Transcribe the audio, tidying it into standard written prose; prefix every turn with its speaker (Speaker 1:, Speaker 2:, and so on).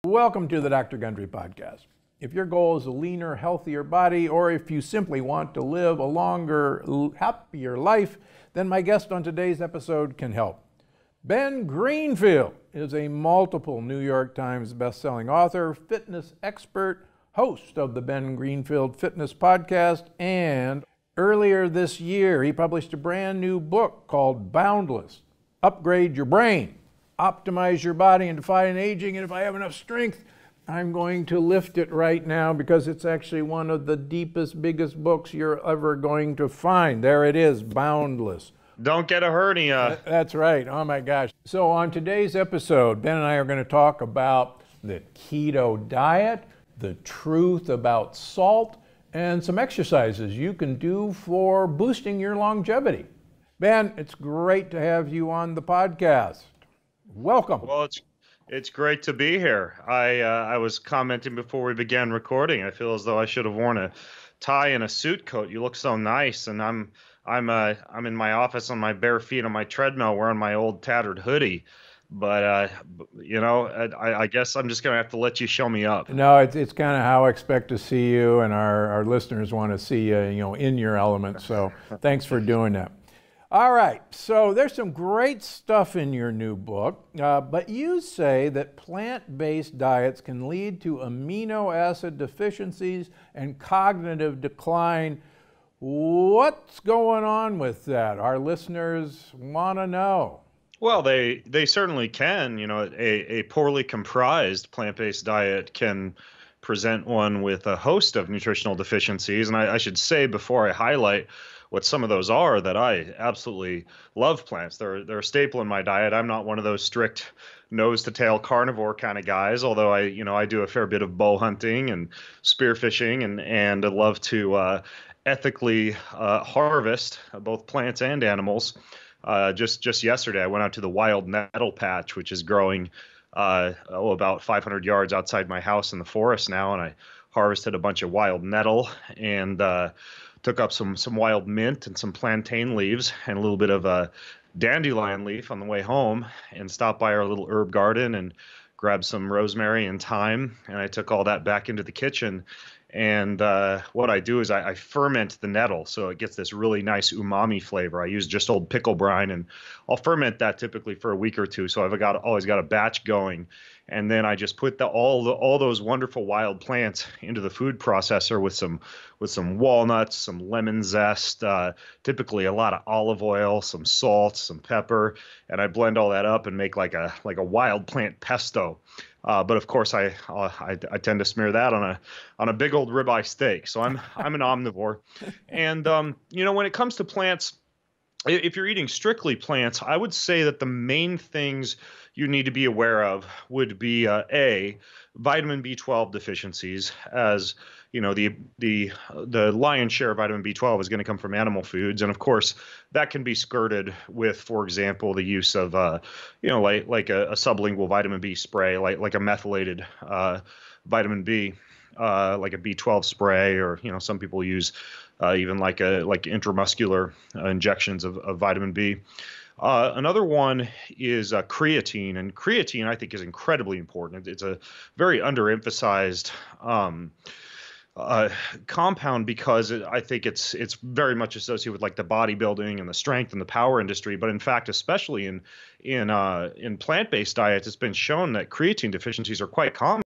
Speaker 1: Welcome to the Dr. Gundry Podcast. If your goal is a leaner, healthier body, or if you simply want to live a longer, happier life, then my guest on today's episode can help. Ben Greenfield is a multiple New York Times bestselling author, fitness expert, host of the Ben Greenfield Fitness Podcast, and earlier this year he published a brand new book called Boundless: Upgrade Your Brain, Optimize Your Body, and Defy Aging. And if I have enough strength, I'm going to lift it right now because it's actually one of the deepest, biggest books you're ever going to find. There it is, Boundless.
Speaker 2: Don't get a hernia.
Speaker 1: That's right. Oh my gosh. So on today's episode, Ben and I are going to talk about the keto diet, the truth about salt, and some exercises you can do for boosting your longevity. Ben, it's great to have you on the podcast. Welcome.
Speaker 2: Well, it's great to be here. I was commenting before we began recording. I feel as though I should have worn a tie and a suit coat. You look so nice, and I'm in my office on my bare feet on my treadmill wearing my old tattered hoodie. But I guess I'm just gonna have to let you show me up.
Speaker 1: No, it's kind of how I expect to see you, and our listeners want to see you, in your element. So thanks for doing that. All right, so there's some great stuff in your new book, but you say that plant-based diets can lead to amino acid deficiencies and cognitive decline. What's going on with that? Our listeners want to know.
Speaker 2: Well, they certainly can. A poorly comprised plant-based diet can present one with a host of nutritional deficiencies. And I should say before I highlight what some of those are that I absolutely love plants. They're a staple in my diet. I'm not one of those strict nose to tail carnivore kind of guys, although I do a fair bit of bow hunting and spearfishing and I love to ethically harvest both plants and animals. Just yesterday, I went out to the wild nettle patch, which is growing about 500 yards outside my house in the forest now, and I harvested a bunch of wild nettle and took up some wild mint and some plantain leaves and a little bit of a dandelion leaf on the way home, and stopped by our little herb garden and grabbed some rosemary and thyme, and I took all that back into the kitchen. And what I do is I ferment the nettle so it gets this really nice umami flavor. I use just old pickle brine, and I'll ferment that typically for a week or two. So I've always got a batch going, and then I just put all those wonderful wild plants into the food processor with some walnuts, some lemon zest, typically a lot of olive oil, some salt, some pepper, and I blend all that up and make like a wild plant pesto. But of course, I tend to smear that on a big old ribeye steak. So I'm an omnivore, and when it comes to plants, if you're eating strictly plants, I would say that the main things you need to be aware of would be vitamin B12 deficiencies, as the lion's share of vitamin B12 is going to come from animal foods, and of course that can be skirted with, for example, the use of like a sublingual vitamin B spray, like a methylated vitamin B, like a B12 spray, or some people use even like intramuscular injections of vitamin B. Another one is creatine, and creatine I think is incredibly important. It's a very underemphasized compound because I think it's very much associated with like the bodybuilding and the strength and the power industry. But in fact, especially in plant-based diets, it's been shown that creatine deficiencies are quite common.